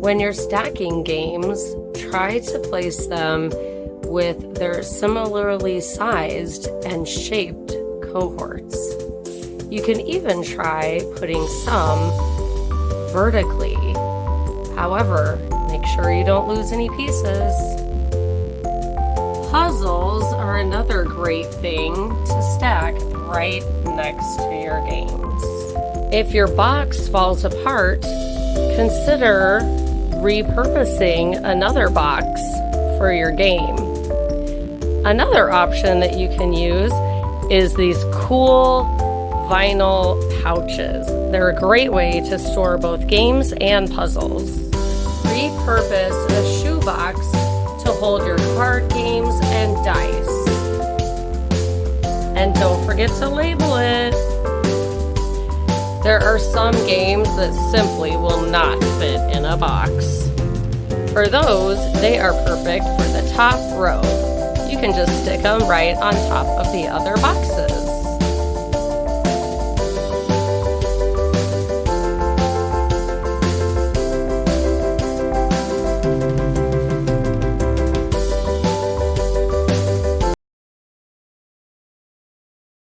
When you're stacking games, try to place them with their similarly sized and shaped cohorts. You can even try putting some vertically. However, make sure you don't lose any pieces. Puzzles are another great thing to stack right next to your games. If your box falls apart, consider repurposing another box for your game. Another option that you can use is these cool vinyl pouches. They're a great way to store both games and puzzles. Repurpose a shoebox to hold your card games and dice. And don't forget to label it. There are some games that simply will not fit in a box. For those, they are perfect for the top row. You can just stick them right on top of the other boxes.